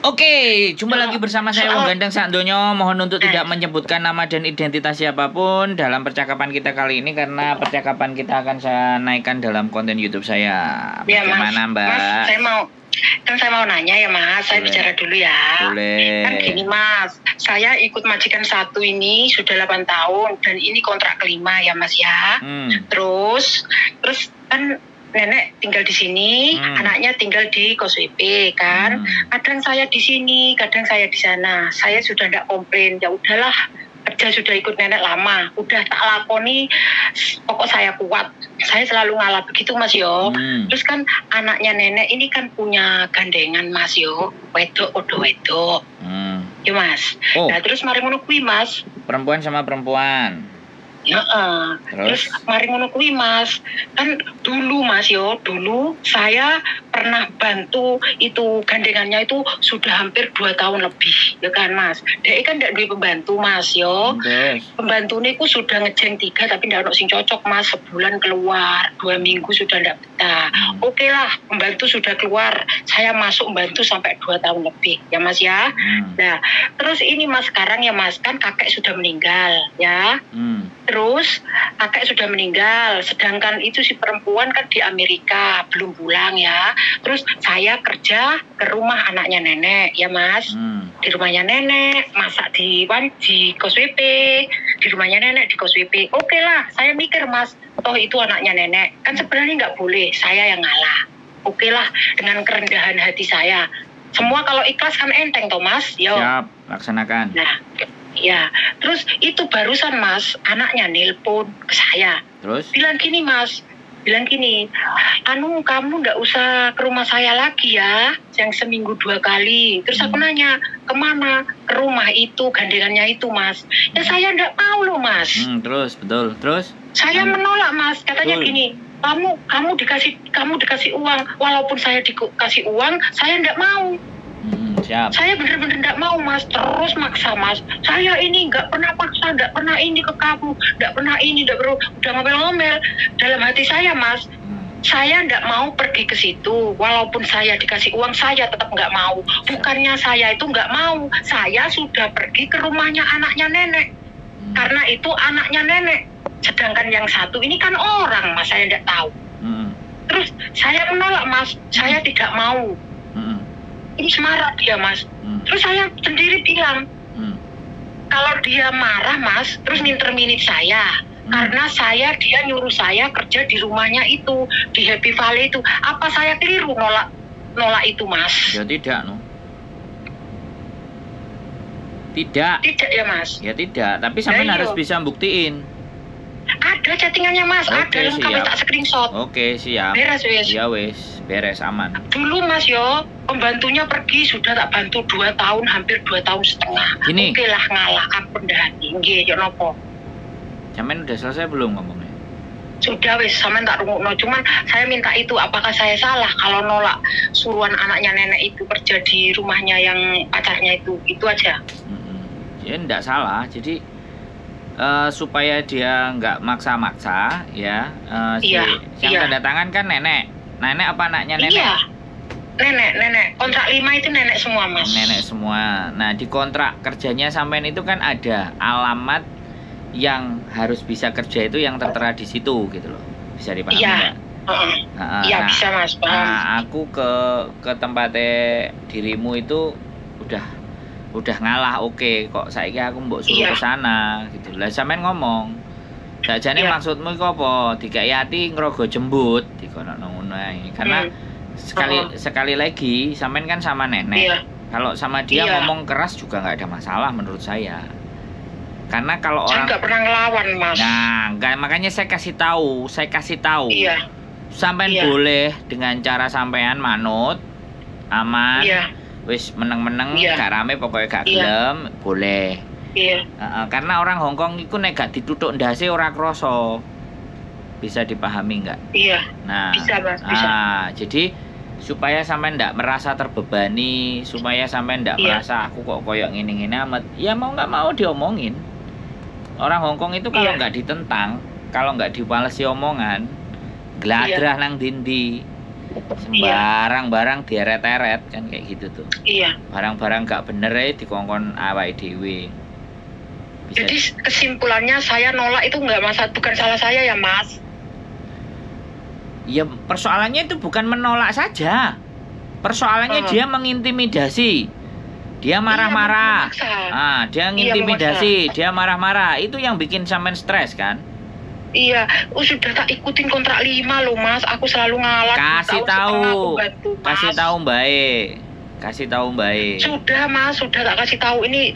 Oke, jumpa lagi bersama saya Wong Gandeng Sandonyo. Mohon untuk tidak menyebutkan nama dan identitas siapapun dalam percakapan kita kali ini karena percakapan kita akan saya naikkan dalam konten YouTube saya. Bagaimana, Mbak? Mas, saya mau nanya ya, Mas. Saya bicara dulu ya. Boleh. Kan gini, Mas. Saya ikut majikan 1 ini sudah 8 tahun dan ini kontrak kelima ya, Mas ya. Terus kan nenek tinggal di sini, anaknya tinggal di Kos WP kan. Kadang saya di sini, kadang saya di sana. Saya sudah tidak komplain. Ya udahlah, kerja sudah ikut nenek lama. Udah tak lakoni, pokok saya kuat. Saya selalu ngalah begitu, Mas yo. Terus kan anaknya nenek ini kan punya gandengan, Mas yo. Wedok, wedok. Ya, Mas. Nah, terus mari ngono kuwi, Mas. Perempuan sama perempuan. Ya, terus mari ngono kuwi, Mas. Kan dulu, Mas yo, dulu saya pernah bantu itu gandengannya itu sudah hampir 2 tahun lebih, ya kan, Mas. Dia kan ndak duwe pembantu, Mas yo. Pembantune ku sudah ngejeng 3 tapi ndak ono sing cocok, Mas. Sebulan keluar, 2 minggu sudah ndak betah. Oke lah, pembantu sudah keluar, saya masuk membantu sampai 2 tahun lebih, ya, Mas ya. Nah, terus ini, Mas, sekarang ya, Mas, kan kakek sudah meninggal, ya. Terus kakek sudah meninggal, sedangkan itu si perempuan kan di Amerika, belum pulang ya. Terus saya kerja ke rumah anaknya nenek, ya, Mas. Di rumahnya nenek, masak di Kos WP, di rumahnya nenek di Kos WP. Oke lah, saya mikir, Mas, toh itu anaknya nenek. Kan sebenarnya nggak boleh, saya yang ngalah. Oke lah, dengan kerendahan hati saya. Semua kalau ikhlas kan enteng toh, Mas. Yo. Siap, laksanakan. Nah, ya, terus itu barusan, Mas, anaknya nelpon ke saya. Terus? Bilang gini, Mas, kamu nggak usah ke rumah saya lagi ya, yang seminggu 2 kali. Terus aku nanya, kemana? Ke rumah itu, gandengannya itu, Mas. Ya saya nggak mau loh, Mas. Terus, betul, terus? Saya menolak, Mas, katanya gini, kamu dikasih uang, walaupun saya dikasih uang, saya nggak mau. Siap. Saya bener-bener nggak mau, Mas, terus maksa, Mas. Saya ini nggak pernah paksa, nggak pernah ini ke kamu, nggak pernah ini, udah ngomel-ngomel. Dalam hati saya, Mas, saya nggak mau pergi ke situ. Walaupun saya dikasih uang, saya tetap nggak mau. Bukannya saya itu nggak mau, saya sudah pergi ke rumahnya anaknya nenek. Karena itu anaknya nenek. Sedangkan yang satu ini kan orang, Mas, saya nggak tahu. Terus saya menolak, Mas, saya tidak mau. Ini marah dia, Mas. Terus saya sendiri bilang, kalau dia marah, Mas, terus minter-minit saya. Karena dia nyuruh saya kerja di rumahnya itu, di Happy Valley itu. Apa saya keliru nolak itu, Mas? Ya tidak, no. Tidak. Tidak ya, Mas? Ya tidak, tapi sampean harus bisa buktiin. Ada chattingannya, Mas. Ada lengkap, tak screenshot. Oke, siap. Beres, wes. Ya, wes. Beres, aman. Dulu, Mas, yo, pembantunya pergi, sudah tak bantu 2 tahun, hampir 2 tahun setengah. Gini. Oke lah, ngalah, aku ndak tinggi, yo nopo. Sampean udah selesai belum ngomongnya? Sudah, wes, sampean tak rungokno. Cuman saya minta itu, apakah saya salah kalau nolak suruhan anaknya nenek itu kerja di rumahnya yang pacarnya itu aja. Ya, enggak salah. Jadi supaya dia nggak maksa-maksa ya, yang tanda tangan kan nenek apa anaknya nenek? Iya, nenek kontrak 5 itu nenek semua, Mas. Nenek semua. Nah, di kontrak kerjanya sampean itu kan ada alamat yang harus bisa kerja itu yang tertera di situ gitu loh, bisa dipahami nggak? Iya, bisa, Mas, paham. Nah, aku ke tempatnya dirimu itu udah ngalah, oke, kok saiki aku mbok suruh ke sana gitu. Lah sampean ngomong, sakjane maksudmu iku apa? Dikai ati ngrogo jembut dikono ngono ae. Karena sekali lagi sampean kan sama nenek. Kalau sama dia ngomong keras juga nggak ada masalah menurut saya. Karena kalau orang nggak pernah ngelawan, Mas. Nah, makanya saya kasih tahu. Sampean boleh dengan cara sampean manut, aman. Wis meneng-meneng, gak rame pokoknya gak gelem, boleh. Karena orang Hongkong itu nek gak ditutuk ndase ora kroso. Bisa dipahami nggak? Iya. Nah, bisa, Mas, bisa. Jadi supaya sampean ndak merasa terbebani, supaya sampean ndak merasa aku kok koyok ngene-ngene amat, ya mau nggak mau diomongin. Orang Hongkong itu kalau nggak ditentang, kalau nggak dipalesi omongan, gladrah nang dindi. Sembarang barang dieret-eret kan kayak gitu tuh. Iya. Barang-barang gak bener dikongkon awake dhewe. Jadi kesimpulannya saya nolak itu bukan salah saya ya Mas. Ya persoalannya itu bukan menolak saja. Persoalannya dia mengintimidasi. Dia marah-marah. Dia ngintimidasi, dia marah-marah. Itu yang bikin sampean stres kan? Iya, sudah tak ikutin kontrak 5 loh Mas. Aku selalu ngalah. Kasih tahu Mbak. Sudah Mas, sudah tak kasih tahu. Ini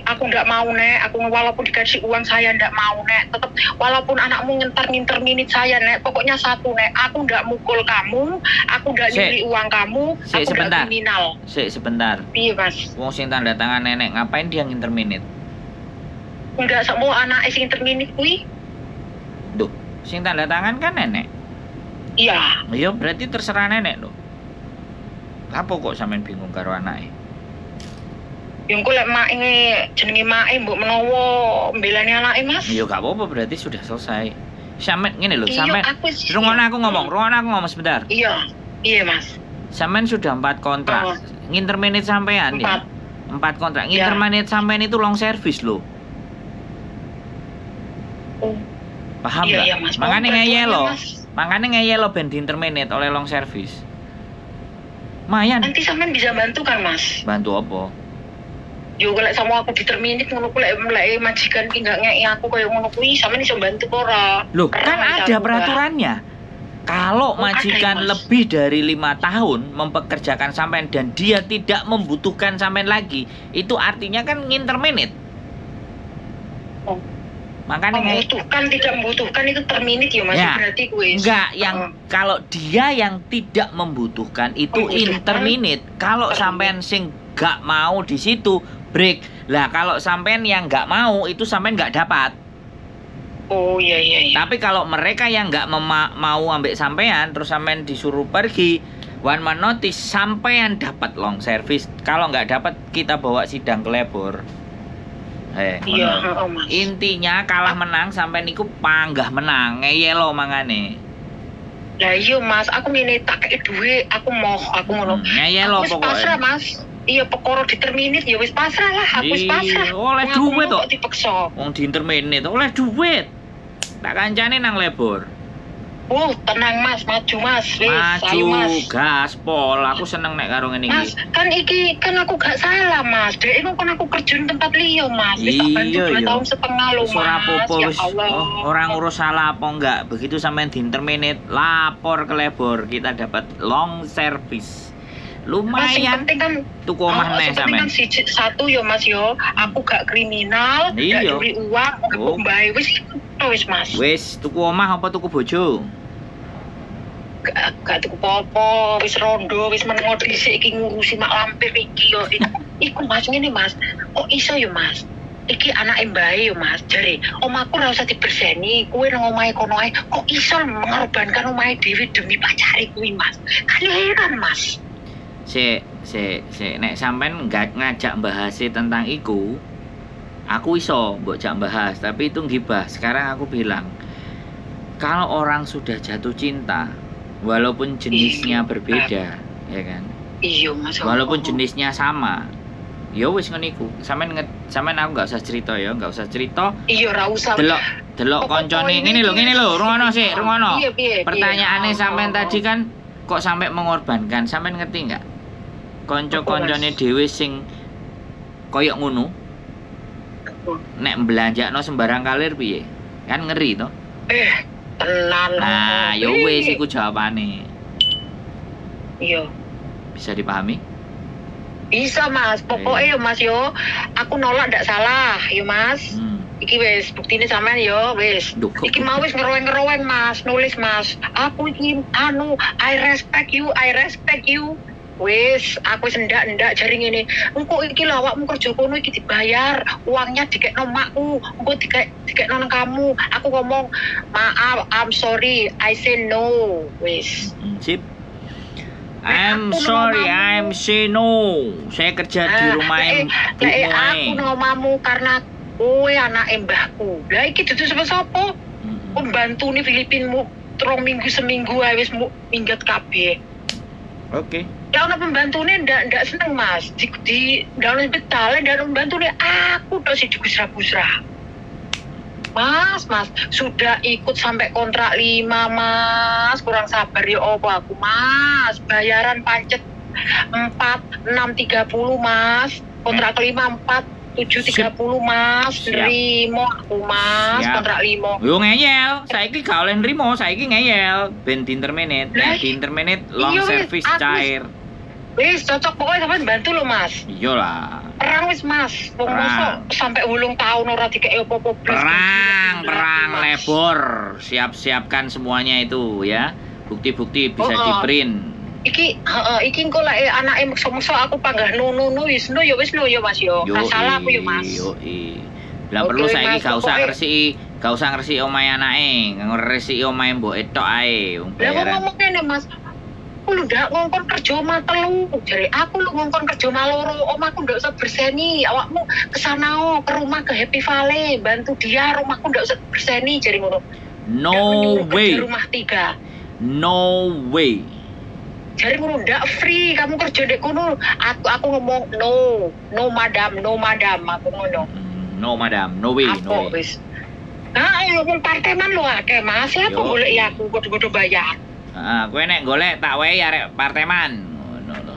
aku nggak mau Nek. Aku walaupun dikasih uang saya nggak mau Nek. Tetap walaupun anakmu nginter minit saya Nek. Pokoknya satu Nek. Aku nggak mukul kamu. Aku nggak nyuri uang kamu. Aku nggak kriminal. Sebentar. Iya Mas. Wong sing tanda tangan nenek ngapain dia nginter minit? Enggak semua anak sing nginter minit kuwi. Duh, sing tanda tangan kan nenek. Iya. Iya berarti terserah nenek loh. Apa kok sampean bingung karo anake? Yang ku lek mak jenenge mak mbok menawa mbelani anake Mas. Ya gak apa-apa berarti sudah selesai. Sampean ngene lho, Iya, sampean rungokno aku ngomong sebentar. Iya. Iya Mas. Sampean sudah 4 kontrak. Nginter minit sampean ya. 4 kontrak. Nginter minit sampean itu long service loh. Paham nggak? Iya, Mas. Makanya ngeyel lo ben diinterminate oleh long service. Mayan. Nanti sampean bisa bantu kan Mas? Bantu apa? Yo lek sama aku diterminit ngono ku lek majikan ki enggak ngeki aku koyo ngono kuwi sampean iso bantu ora? Loh, kan ada peraturannya. Kalau majikan lebih dari 5 tahun mempekerjakan sampean dan dia tidak membutuhkan sampean lagi, itu artinya kan nginterminate. Makanya tidak membutuhkan itu terminit ya Mas, berarti gue. Enggak, kalau dia yang tidak membutuhkan itu interminate. Kalau sampean sing gak mau di situ break. Lah kalau sampean yang gak mau itu sampean gak dapat. Oh iya. Tapi kalau mereka yang gak mau ambek sampean terus sampean disuruh pergi, 1 month notice sampean dapat long service. Kalau nggak dapat kita bawa sidang ke labor. Intinya kalah menang sampai niku panggah menang ngeyelo mangane. Lah iya Mas, aku ngene tak kei duwe, aku ngono. Ngeyelo pokoknya. Wis pasrah Mas. Iya perkara diterminit ya wis pasrah lah, aku wis pasrah. Oleh duit kok dipaksa. Wong diinterminit oleh duit. Tak kancane nang labor. Tenang Mas, maju Mas, wis ayo Mas. Gaspol, aku seneng nek karo ngene iki. Mas, kan aku gak salah Mas. Dek iku kan aku kerja di tempat liya Mas. Wis tak bantu 2 tahun setengah lho Mas. Ora apa-apa ya wis. Allah. Orang ngurus salah apa enggak. Begitu sampean diinterminate, lapor ke labor, kita dapat long service. Lumayan. Penting kan tuku omah neh sampean. Kan satu yo Mas yo, aku gak kriminal, gak nyuri uang, gak mbae wis Mas. Wis tuku omah apa tuku bojo? Gak tuku apa-apa, wis rondo, wis menengo dhisik iki ngurusi mak lampir iki yo. Iku Mas ngene Mas. Kok iso yo Mas? Iki anake mbae yo Mas. Jare, omahku ora usah diberseni, kowe nang omahe kono ae. Kok iso mengorbankan omahe dhewe demi pacare kuwi Mas? Kan heran Mas. Nek sampean ngajak bahas tentang iku, aku iso mbok jak bahas, tapi itu ngibah. Sekarang aku bilang, kalau orang sudah jatuh cinta, walaupun jenisnya berbeda, ya kan? Iya Mas. Walaupun jenisnya sama, ya wis ngene iku. Sampean aku enggak usah cerita ya, enggak usah cerita. Iya ora usah. Delok koncone ngene lho, rungono. Pertanyaane sampean tadi kan kok sampai mengorbankan, sampean ngerti enggak? Konco-koncone dhewe sing koyok ngono. Nek belanjakno sembarang kalir piye? Kan ngeri to? Tenan. Nah, ya wis iku jawabane. Iya. Bisa dipahami? Bisa Mas. Pokoknya yo Mas yo, aku nolak ndak salah, yo Mas. Iki wis buktine sampean yo wis. Iki mau wis ngeroweng-ngeroweng Mas, nulis Mas. Aku iki I respect you. Wis, aku sendak jaring ini. Engko iki lho awakmu kerja kono iki dibayar, uangnya dikekno makku, engko dikekno nang kamu. Aku ngomong, "Maaf, I'm sorry, I say no." Wis. Sip. I'm sorry, I'm say no. Saya kerja di rumah aku nomamu karena kowe anake mbahku. Lah iki dudu sapa-sapa? Pembantu nih Filipinmu. rong minggu seminggu ae wis minggat kabeh. Oke. Ya ono pembantune ndak seneng Mas. Di dalam hospital ndak ono pembantune aku tok sing digusra-gusra. Mas, sudah ikut sampai kontrak 5 Mas, kurang sabar ya opo aku Mas, bayaran pancet 4, 6, 30 Mas, kontrak kelima 4, 7, 30 Mas, nerimo aku Mas, Siap. kontrak 5. Yo ngeyel, saiki gak oleh nrimo, saiki ngeyel. Ben di interminate, Lah, di interminate long iya, wis, service aku cair. Wis cocok pokoknya sampean bantu lo Mas. Iya lah. Perang wis Mas, wong Perang. mosok sampai 8 tahun ora dikek opo-opo blas. Perang lebor. Siap-siapkan semuanya itu ya. Bukti-bukti bisa Oh, di print. Iki engko lek anake meksa-meksa aku panggah no wis no ya Mas yo. Yo, Salah aku yo Mas. Lah perlu Oke, saiki Mas, gak usah pokoknya- ngresiki omahe anake, ngresiki omahe mboke tok ae. Wong Lah kok bayaran. ngomong kene Mas. Aku lu ndak ngongkon kerja omah telu. Jare aku lu ngongkon kerja omah loro. Omahku ndak usah berseni. Awakmu kesana ke rumah ke Happy Valley, bantu dia, rumahku ndak usah berseni jare ngono. No Ndak menyuruh kerja way. Rumah 3. No way. Jare ngono ndak free kamu kerja ndek kono. Aku ngomong no madam aku ngono. No madam, no way, no Apa way. wis. Ngomong parteman lu akeh Mas, ya apa Yo. golek ya aku kudu bayar. Heeh, kowe nek golek tak wae arek parteman. Ngono lho.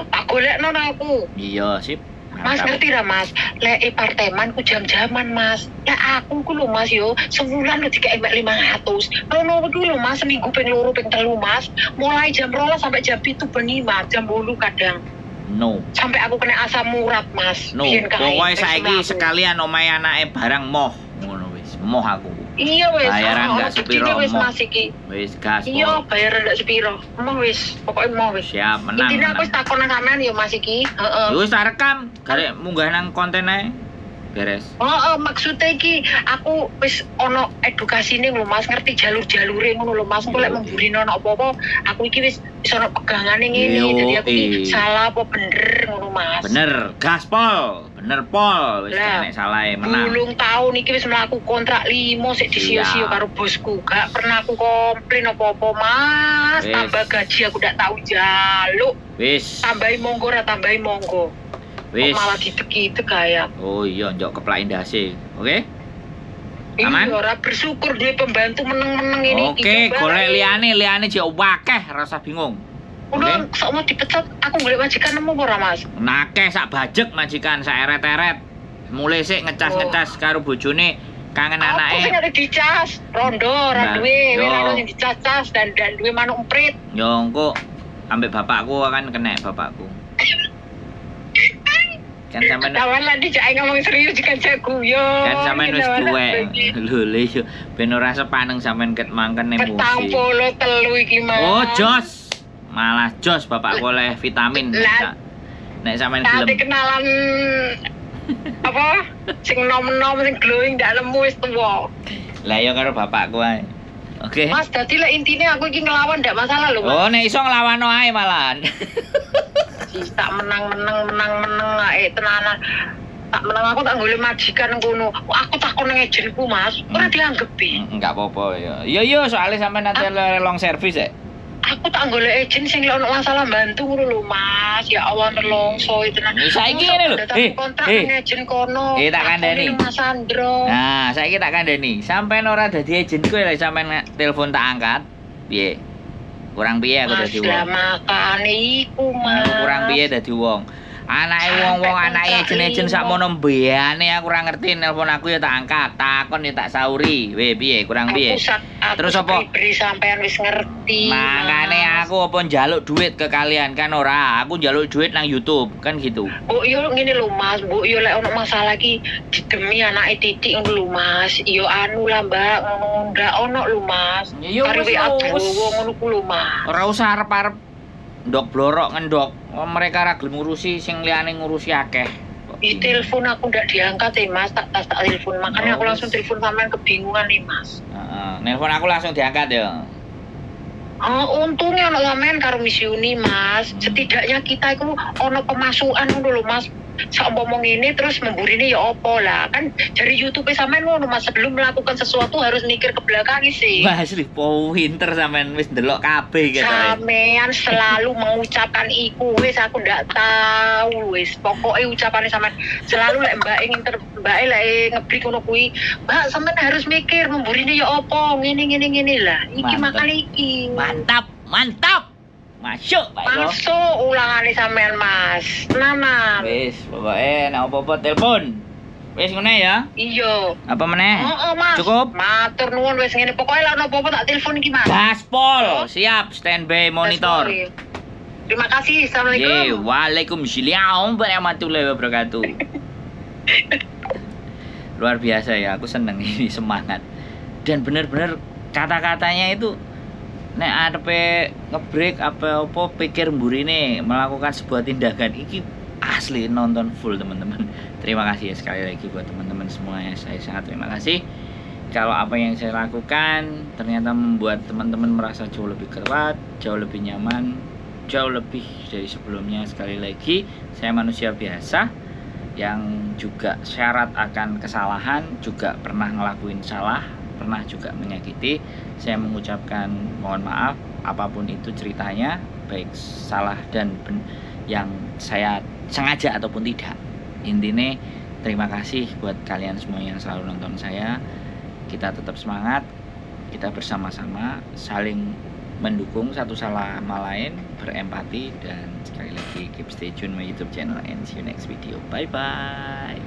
Tak golekno aku. Iya, sip. Mas Mantap. ngerti lah Mas, lek parteman ku jam-jaman Mas. Lah aku ku lho Mas yo, sebulan lho dikek 500. Rono ku lho Mas, seminggu ping 2 ping 3 Mas. Mulai jam 12 sampai jam 7 bengi Mas, jam 8 kadang. No. Sampai aku kena asam urat Mas. No, Biyen kae, pokoknya wis saiki mlaku. sekalian omahe anake barang moh. Ngono wis, moh aku. Iya wis, Bayaran ndak sepiro, wis moh. Mas iki. Wis gas. Iya, bayaran ndak sepiro. Mau wis, pokoknya mau wis. Siap, menang. Intinya aku menang. wis takon nang sampean ya Mas iki. Heeh. Ya wis tak rekam, garek munggah nang konten ae. Beres. Maksudnya iki aku wis ono edukasine lho Mas, ngerti jalur-jalure ngono lho Mas. Engko lek memburi ono apa-apa, aku iki wis ono pegangane ngene. Yo, Dadi aku iki eh. salah apa bener ngono Mas. Bener, gaspol. Bener pol. Wis Lah, nek salahe menang. Gulung tahun iki wis mlaku kontrak 5 sik disio-sio Iya. karo bosku. Gak pernah aku komplain apa-apa Mas. Wis. Tambah gaji aku ndak tahu jaluk. Wis. Tambahi monggo ora tambahi monggo. Wis. Kok malah gitu-gitu kayak. Oh iya, njok keplak indase. Oke? Aman? Iya, ora bersyukur duwe pembantu meneng-meneng ini. Oke, Iki golek barang. liyane jek wakeh, rasa bingung. Udah, Oke? sok mau dipecat, aku golek majikan nemu ora Mas? Nakeh sak bajek majikan, sak eret-eret. Mulai sik ngecas-ngecas karo bojone kangen Aku sing anake. ada dicas, rondo, ora Nah, duwe, yo. ora sing dicas-cas dan duwe manuk emprit. Yo engko ambek bapakku akan kena bapakku. Kan sampean Kawan lah dijak ngomong serius jika jago yo. kan sampean wis tuwek. Lho le yo ben ora sepaneng sampean ket mangken Petang emosi. polo telu iki Mas. Oh, jos. Malah jos bapakku oleh vitamin. Lah. Nek sampean Tadi gelem. kenalan apa? Sing nom-nom sing glowing ndak nemu wis tuwa. Lah yo karo bapakku ae. Oke. Mas, dadi lek intine aku iki ngelawan ndak masalah lho Mas. Oh, nek iso nglawano ae malahan. Tak menang tenanan. Tak menang aku tak golek majikan ngono. Aku takon nang ejenku Mas, ora dianggepi. Enggak apa-apa ya. Iya soalnya sampean nanti long service ya. Aku tak golek ejen sing lek ono masalah bantu ngono lho Mas. Ya Allah nelongso tenan. Saiki ngene lho. Kontrak nang ejen kono. tak kandhani. Mas Andro. Nah, saiki tak kandhani. Sampean ora dadi ejenku lek sampean telepon tak angkat. Piye? Kurang piye aku dadi Lah wong? makane iku Mas. Kurang piye dadi wong? Anake wong-wong anake ejen-ejen sakmono mbeyane aku ora ngerti nelpon aku ya tak angkat. Takon ya tak sauri. Weh piye? Kurang piye? Terus apa? Beri sampean wis ngerti. Makane Mas. aku apa njaluk duit ke kalian kan ora. Aku njaluk duit nang YouTube kan gitu. Bu yo ngene lho Mas, Bu yo lek ono masalah iki didemi anake Titik ngono lho Mas. Yo anu lah Mbak, ngono ndak ono lho Mas. Ya Kari wis WA wis. ngono ku lho Mas. Ora usah arep-arep ndok blorok ngendok. Mereka ra gelem ngurusi sing liyane ngurusi akeh. Di telepon aku ndak diangkat Mas, tak telepon. Makanya aku Oh, langsung telepon sampean kebingungan nih Mas. Heeh, nelpon aku langsung diangkat ya. Untungnya ono sampean karo Miss Yuni Mas. Setidaknya kita itu ono pemasukan ngono lho Mas. sok ngomong ini terus memburi ini ya opo lah kan dari YouTube sampean ngono Mas sebelum melakukan sesuatu harus mikir ke belakang sih. Wah, asli pinter sampean wis ndelok kabeh gitu. Sampean selalu mengucapkan iku wis aku ndak tahu wis pokoknya ucapannya sampean selalu lek mbak lek ngebrik ngono kuwi Mbak sampean harus mikir memburine ya opo ngene lah iki makan iki. Mantap. Masuk, Pak Eko. Masuk ulangane sampean Mas. Tenanan. Wis, pokoke nek apa-apa telepon. Wis ngene ya? Iya. Apa meneh? Mas. Cukup? Matur nuwun wis ngene pokoke lek ono apa-apa tak telepon iki Mas. Gaspol, siap standby monitor. Terima kasih. Assalamualaikum. Waalaikumsalam warahmatullahi wabarakatuh. Luar biasa ya, aku seneng ini semangat. Dan bener-bener kata-katanya itu nek arepe ngebreak apa-apa pikir mburine melakukan sebuah tindakan iki asli nonton full teman-teman. Terima kasih ya sekali lagi buat teman-teman semuanya. Saya sangat terima kasih kalau apa yang saya lakukan ternyata membuat teman-teman merasa jauh lebih kuat, jauh lebih nyaman, jauh lebih dari sebelumnya. Sekali lagi saya manusia biasa yang juga syarat akan kesalahan, juga pernah ngelakuin salah, pernah juga menyakiti. Saya mengucapkan mohon maaf apapun itu ceritanya, baik salah dan yang saya sengaja ataupun tidak. Intinya terima kasih buat kalian semua yang selalu nonton saya. Kita tetap semangat, kita bersama-sama saling mendukung satu sama lain, berempati, dan sekali lagi keep stay tune my YouTube channel and see you next video. Bye bye.